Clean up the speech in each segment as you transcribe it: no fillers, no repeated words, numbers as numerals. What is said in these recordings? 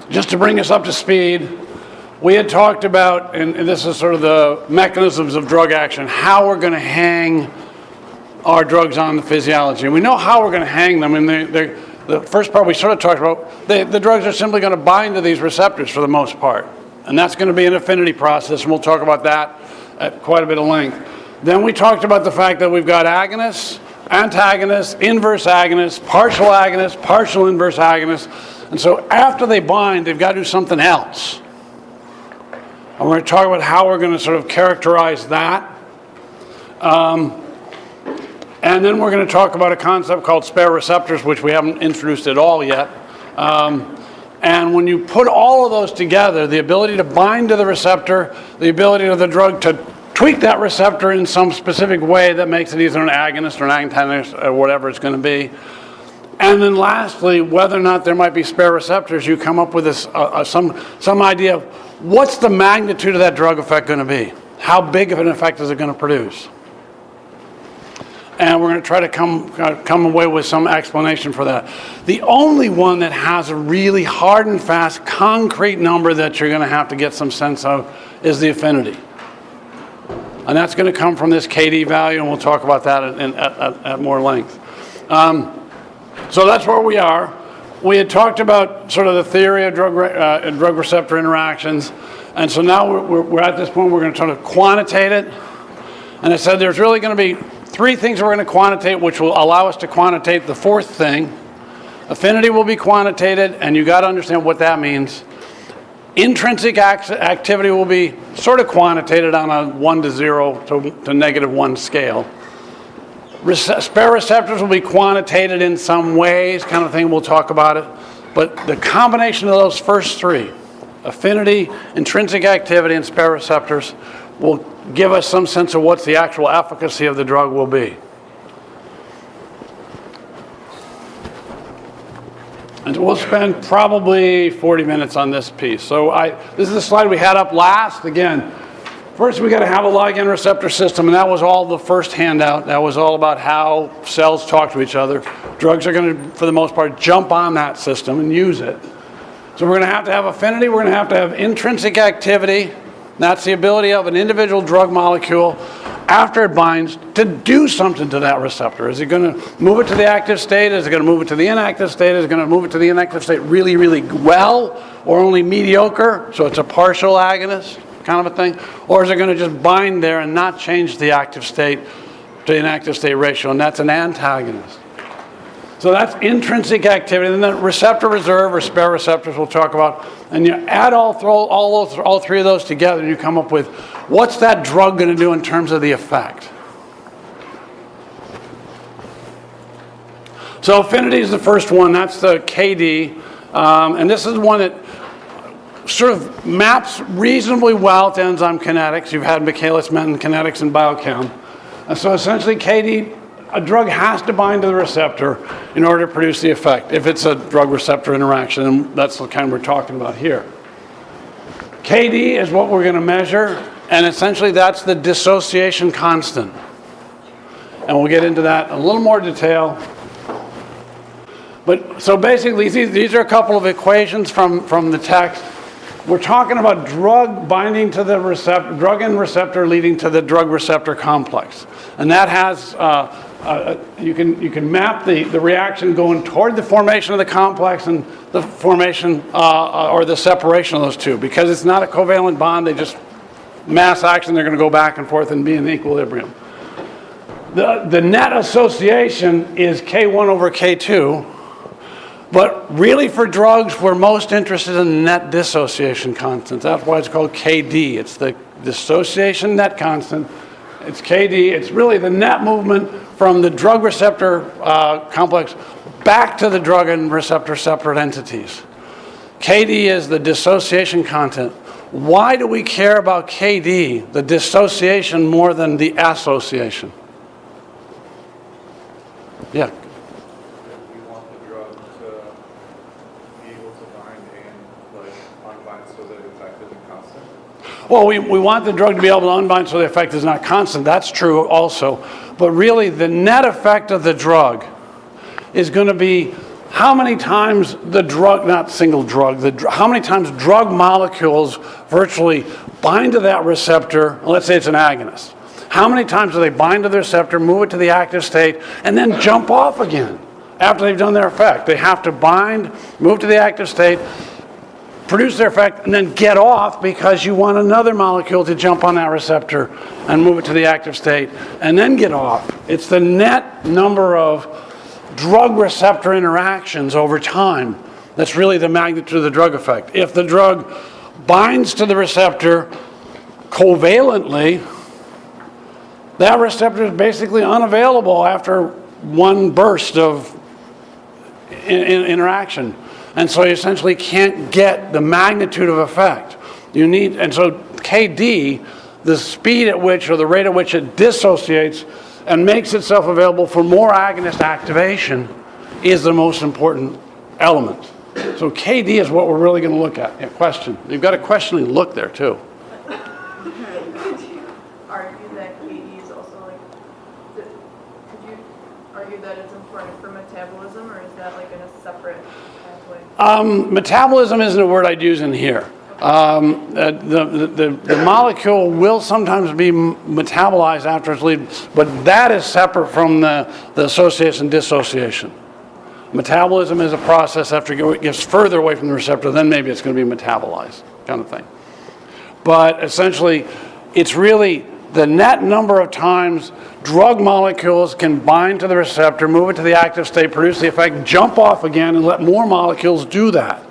just to bring us up to speed, we had talked about, and this is sort of the mechanisms of drug action, how we're going to hang our drugs on the physiology. And we know how we're going to hang them. And the first part we sort of talked about, the drugs are simply going to bind to these receptors for the most part. And that's going to be an affinity process, and we'll talk about that at quite a bit of length. Then we talked about the fact that we've got agonists, antagonists, inverse agonists, partial inverse agonists. And so after they bind, they've got to do something else. And we're going to talk about how we're going to sort of characterize that. And then we're going to talk about a concept called spare receptors, which we haven't introduced at all yet. And when you put all of those together, the ability to bind to the receptor, the ability of the drug to tweak that receptor in some specific way that makes it either an agonist or an antagonist or whatever it's going to be. And then lastly, whether or not there might be spare receptors, you come up with this, some idea of what's the magnitude of that drug effect going to be? How big of an effect is it going to produce? And we're going to try to come away with some explanation for that. The only one that has a really hard and fast, concrete number that you're going to have to get some sense of is the affinity. And that's going to come from this KD value, and we'll talk about that at more length. So that's where we are. We had talked about sort of the theory of drug receptor interactions. And so now we're at this point, we're going to try to quantitate it. And I said there's really going to be three things we're going to quantitate, which will allow us to quantitate the fourth thing. Affinity will be quantitated, and you got to understand what that means. Intrinsic activity will be sort of quantitated on a 1 to 0 to -1 scale. Spare receptors will be quantitated in some ways, kind of thing, we'll talk about it. But the combination of those first three, affinity, intrinsic activity, and spare receptors, will give us some sense of what the actual efficacy of the drug will be. And we'll spend probably 40 minutes on this piece. So this is the slide we had up last. Again, first we got to have a ligand receptor system, and that was all the first handout. That was all about how cells talk to each other. Drugs are going to, for the most part, jump on that system and use it. So we're going to have affinity. We're going to have intrinsic activity. That's the ability of an individual drug molecule, after it binds, to do something to that receptor. Is it going to move it to the active state? Is it going to move it to the inactive state? Is it going to move it to the inactive state really, really well, or only mediocre? So it's a partial agonist kind of a thing. Or is it going to just bind there and not change the active state to inactive state ratio? And that's an antagonist. So that's intrinsic activity. And then receptor reserve or spare receptors we'll talk about. And you add all three of those together and you come up with what's that drug going to do in terms of the effect. So affinity is the first one. That's the KD. And this is one that sort of maps reasonably well to enzyme kinetics. You've had Michaelis-Menten kinetics and biochem. So essentially KD, a drug has to bind to the receptor in order to produce the effect, if it's a drug-receptor interaction, and that's the kind we're talking about here. KD is what we're going to measure, and essentially that's the dissociation constant. And we'll get into that in a little more detail. But so basically, these are a couple of equations from the text. We're talking about drug binding to the receptor, drug and receptor leading to the drug-receptor complex. And that has, you can map the reaction going toward the formation of the complex and the formation or the separation of those two. Because it's not a covalent bond, they just mass action, they're going to go back and forth and be in equilibrium. The net association is K1 over K2. But really for drugs, we're most interested in net dissociation constant. That's why it's called KD. It's the dissociation net constant. It's KD. It's really the net movement from the drug receptor complex back to the drug and receptor separate entities. KD is the dissociation constant. Why do we care about KD, the dissociation, more than the association? Yeah. Well, we want the drug to be able to unbind so the effect is not constant. That's true also. But really, the net effect of the drug is going to be how many times the drug, not single drug, how many times drug molecules virtually bind to that receptor, let's say it's an agonist. How many times do they bind to the receptor, move it to the active state, and then jump off again after they've done their effect? They have to bind, move to the active state, produce their effect, and then get off because you want another molecule to jump on that receptor and move it to the active state, and then get off. It's the net number of drug receptor interactions over time that's really the magnitude of the drug effect. If the drug binds to the receptor covalently, that receptor is basically unavailable after one burst of interaction. And so you essentially can't get the magnitude of effect. And so KD, the speed at which, or the rate at which it dissociates and makes itself available for more agonist activation, is the most important element. So KD is what we're really going to look at. Yeah, question. You've got a questioning look there too. Could you argue that KD is also could you argue that it's important for metabolism, or is that in a separate pathway? Metabolism isn't a word I'd use in here. The molecule will sometimes be metabolized after it's leaving, but that is separate from the association dissociation. Metabolism is a process after it gets further away from the receptor, then maybe it's going to be metabolized, kind of thing. But essentially, it's really the net number of times drug molecules can bind to the receptor, move it to the active state, produce the effect, jump off again, and let more molecules do that.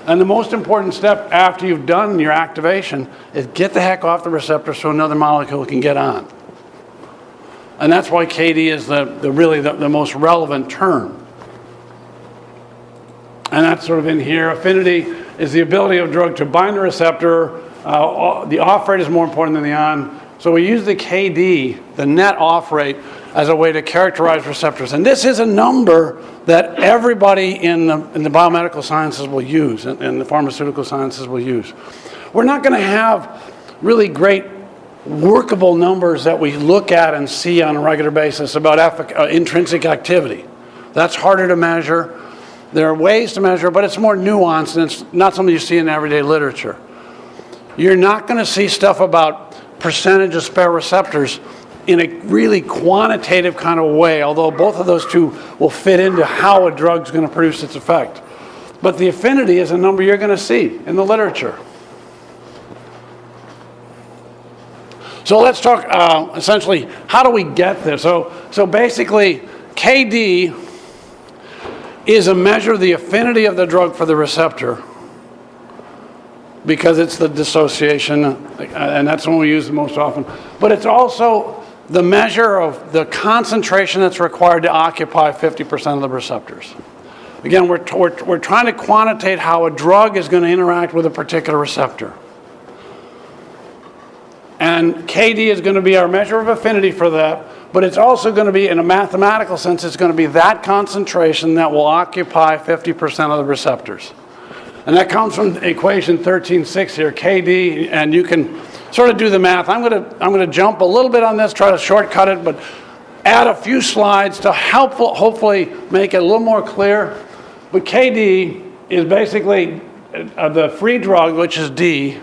And the most important step after you've done your activation is get the heck off the receptor so another molecule can get on. And that's why KD is really the most relevant term. And that's sort of in here. Affinity is the ability of a drug to bind the receptor. The off rate is more important than the on. So we use the KD, the net off rate, as a way to characterize receptors. And this is a number that everybody in the biomedical sciences will use, and the pharmaceutical sciences will use. We're not going to have really great workable numbers that we look at and see on a regular basis about intrinsic activity. That's harder to measure. There are ways to measure, but it's more nuanced, and it's not something you see in everyday literature. You're not going to see stuff about percentage of spare receptors in a really quantitative kind of way, although both of those two will fit into how a drug's going to produce its effect. But the affinity is a number you're going to see in the literature. So let's talk essentially, how do we get there? So basically, KD is a measure of the affinity of the drug for the receptor, because it's the dissociation, and that's the one we use the most often. But it's also the measure of the concentration that's required to occupy 50% of the receptors. Again, we're trying to quantitate how a drug is going to interact with a particular receptor. And KD is going to be our measure of affinity for that, but it's also going to be, in a mathematical sense, it's going to be that concentration that will occupy 50% of the receptors. And that comes from equation 13.6 here, KD, and you can sort of do the math. I'm going to jump a little bit on this, try to shortcut it, but add a few slides to hopefully make it a little more clear. But KD is basically the free drug, which is D,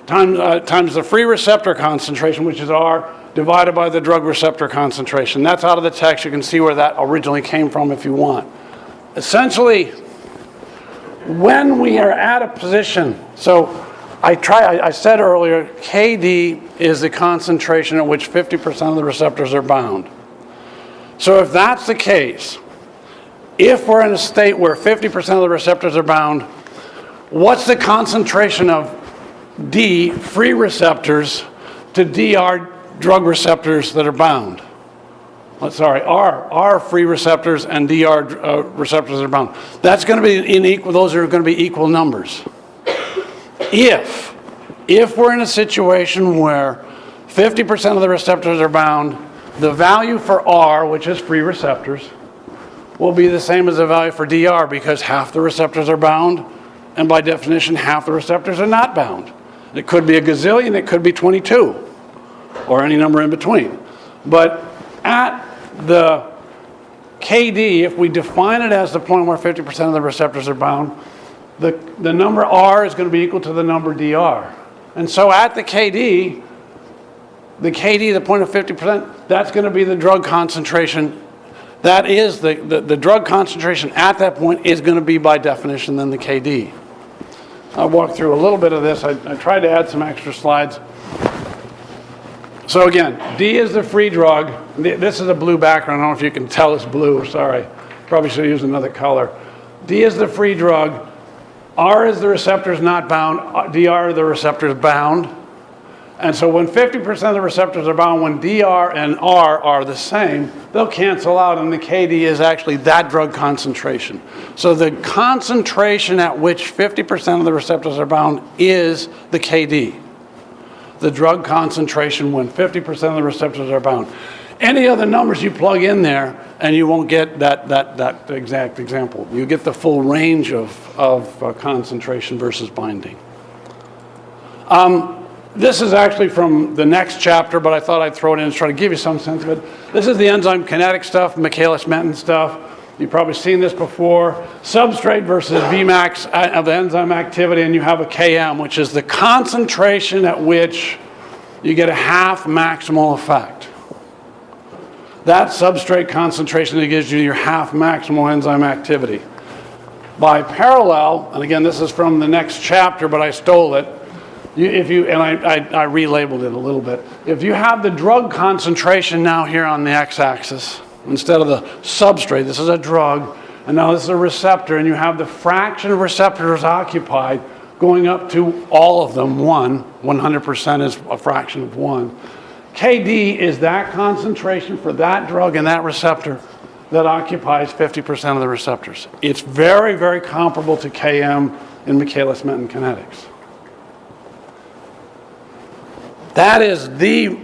times the free receptor concentration, which is R, divided by the drug receptor concentration. That's out of the text. You can see where that originally came from if you want. Essentially, when we are at a position, so I said earlier, KD is the concentration at which 50% of the receptors are bound. So if that's the case, if we're in a state where 50% of the receptors are bound, what's the concentration of D, free receptors, to DR, drug receptors that are bound? R free receptors and DR receptors that are bound. That's going to be those are going to be equal numbers. If we're in a situation where 50% of the receptors are bound, the value for R, which is free receptors, will be the same as the value for DR, because half the receptors are bound, and by definition, half the receptors are not bound. It could be a gazillion, it could be 22, or any number in between. But at the KD, if we define it as the point where 50% of the receptors are bound, the number R is going to be equal to the number DR. And so at the KD, the point of 50%, that's going to be the drug concentration. That is, the drug concentration at that point is going to be, by definition, then the KD. I'll walk through a little bit of this. I tried to add some extra slides. So again, D is the free drug. This is a blue background. I don't know if you can tell it's blue. Sorry. Probably should use another color. D is the free drug. R is the receptors not bound. DR are the receptors bound. And so when 50% of the receptors are bound, when DR and R are the same, they'll cancel out, and the KD is actually that drug concentration. So the concentration at which 50% of the receptors are bound is the KD. The drug concentration when 50% of the receptors are bound. Any other numbers you plug in there, and you won't get that exact example. You get the full range of concentration versus binding. This is actually from the next chapter, but I thought I'd throw it in and try to give you some sense of it. This is the enzyme kinetic stuff, Michaelis-Menten stuff. You've probably seen this before. Substrate versus Vmax of enzyme activity, and you have a Km, which is the concentration at which you get a half maximal effect. That substrate concentration that gives you your half maximal enzyme activity. By parallel, and again, this is from the next chapter, but I stole it. I relabeled it a little bit. If you have the drug concentration now here on the x-axis, instead of the substrate, this is a drug, and now this is a receptor, and you have the fraction of receptors occupied going up to all of them, 100% is a fraction of 1. KD is that concentration for that drug and that receptor that occupies 50% of the receptors. It's very, very comparable to Km in Michaelis-Menten kinetics. That is the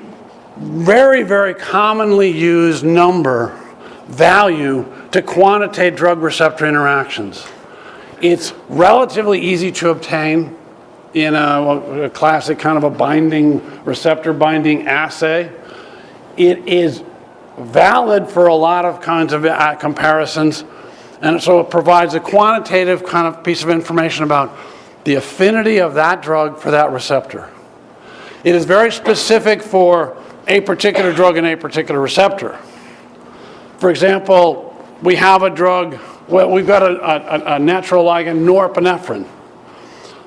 very, very commonly used value to quantitate drug receptor interactions. It's relatively easy to obtain in a classic kind of a receptor binding assay. It is valid for a lot of kinds of comparisons, and so it provides a quantitative kind of piece of information about the affinity of that drug for that receptor. It is very specific for a particular drug and a particular receptor. For example, we have a drug, we've got a natural ligand, norepinephrine.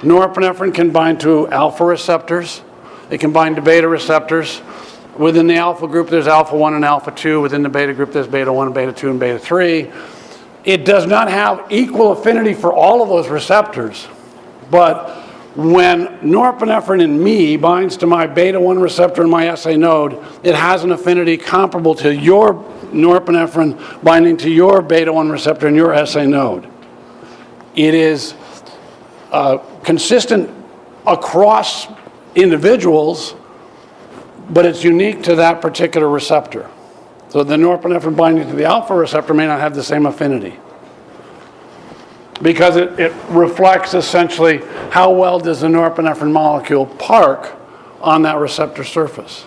Norepinephrine can bind to alpha receptors. It can bind to beta receptors. Within the alpha group, there's alpha 1 and alpha 2. Within the beta group, there's beta 1, beta 2, and beta 3. It does not have equal affinity for all of those receptors, but when norepinephrine in me binds to my beta 1 receptor in my SA node, it has an affinity comparable to your norepinephrine binding to your beta 1 receptor in your SA node. It is consistent across individuals, but it's unique to that particular receptor. So the norepinephrine binding to the alpha receptor may not have the same affinity, because it reflects essentially how well does the norepinephrine molecule park on that receptor surface.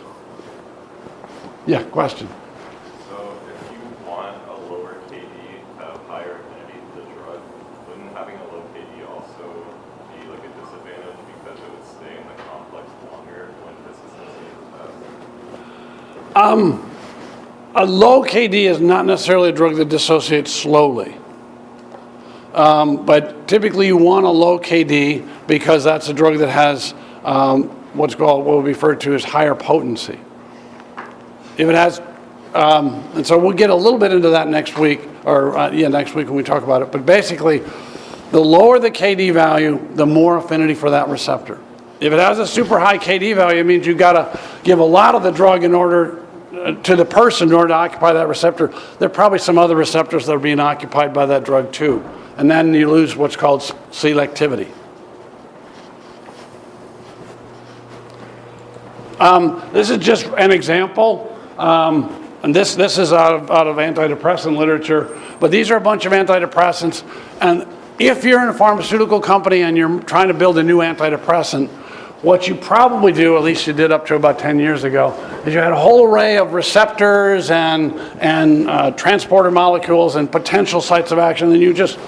Yeah, question. So if you want a lower KD to have higher affinity to the drug, wouldn't having a low KD also be like a disadvantage because it would stay in the complex longer when this is associated? A low KD is not necessarily a drug that dissociates slowly. But typically you want a low KD because that's a drug that has what we refer to as higher potency. If it has, and so we'll get a little bit into that next week, next week when we talk about it. But basically, the lower the KD value, the more affinity for that receptor. If it has a super high KD value, it means you've got to give a lot of the drug in order to the person in order to occupy that receptor. There are probably some other receptors that are being occupied by that drug too. And then you lose what's called selectivity. This is just an example, and this is out of antidepressant literature, but these are a bunch of antidepressants, and if you're in a pharmaceutical company and you're trying to build a new antidepressant, what you probably do, at least you did up to about 10 years ago, is you had a whole array of receptors and transporter molecules and potential sites of action, and you just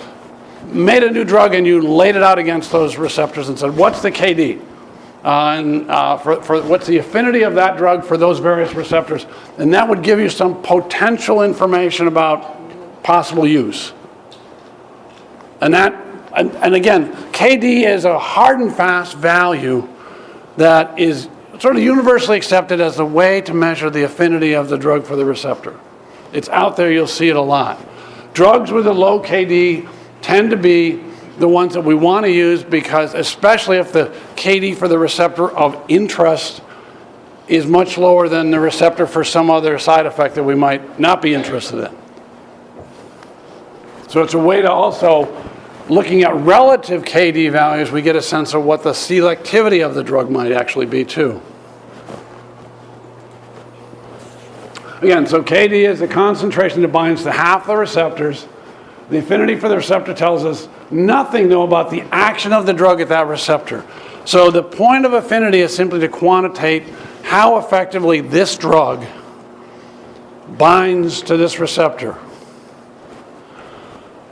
made a new drug and you laid it out against those receptors and said, what's the KD? For what's the affinity of that drug for those various receptors? And that would give you some potential information about possible use. And again, KD is a hard and fast value that is sort of universally accepted as the way to measure the affinity of the drug for the receptor. It's out there, you'll see it a lot. Drugs with a low KD tend to be the ones that we want to use because, especially if the KD for the receptor of interest is much lower than the receptor for some other side effect that we might not be interested in. So it's a way to also, looking at relative KD values, we get a sense of what the selectivity of the drug might actually be too. Again, so KD is the concentration that binds to half the receptors. The affinity for the receptor tells us nothing, though, about the action of the drug at that receptor. So the point of affinity is simply to quantitate how effectively this drug binds to this receptor.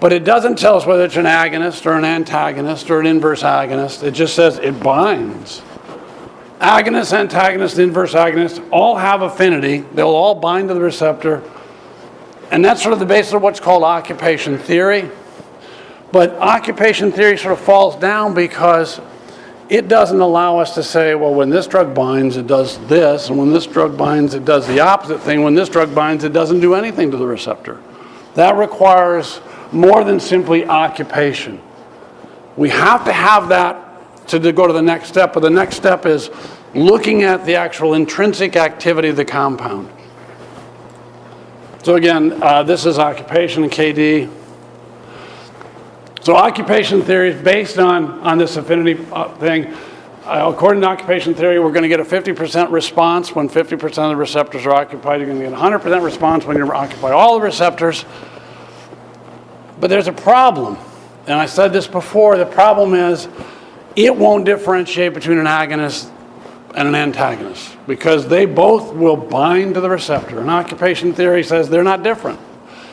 But it doesn't tell us whether it's an agonist or an antagonist or an inverse agonist. It just says it binds. Agonists, antagonists, inverse agonists all have affinity. They'll all bind to the receptor. And that's sort of the basis of what's called occupation theory. But occupation theory sort of falls down because it doesn't allow us to say, well, when this drug binds, it does this, and when this drug binds, it does the opposite thing. When this drug binds, it doesn't do anything to the receptor. That requires more than simply occupation. We have to have that to go to the next step, but the next step is looking at the actual intrinsic activity of the compound. So again, this is occupation and KD. So occupation theory is based on this affinity thing. According to occupation theory, we're going to get a 50% response when 50% of the receptors are occupied. You're going to get a 100% response when you occupy all the receptors. But there's a problem. And I said this before. The problem is it won't differentiate between an agonist and an antagonist because they both will bind to the receptor. And occupation theory says they're not different.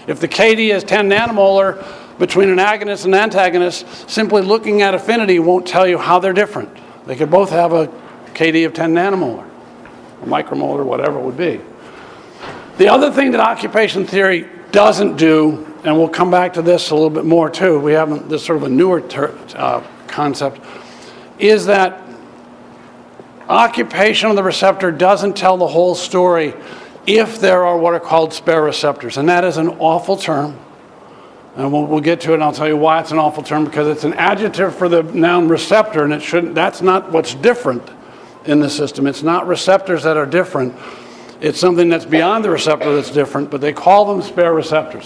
If the KD is 10 nanomolar between an agonist and antagonist, simply looking at affinity won't tell you how they're different. They could both have a KD of 10 nanomolar, or micromolar, whatever it would be. The other thing that occupation theory doesn't do, and we'll come back to this a little bit more too, we haven't, this sort of a newer concept, is that occupation of the receptor doesn't tell the whole story if there are what are called spare receptors. And that is an awful term. And we'll get to it, and I'll tell you why it's an awful term, because it's an adjective for the noun receptor, and it shouldn't. That's not what's different in the system. It's not receptors that are different. It's something that's beyond the receptor that's different, but they call them spare receptors.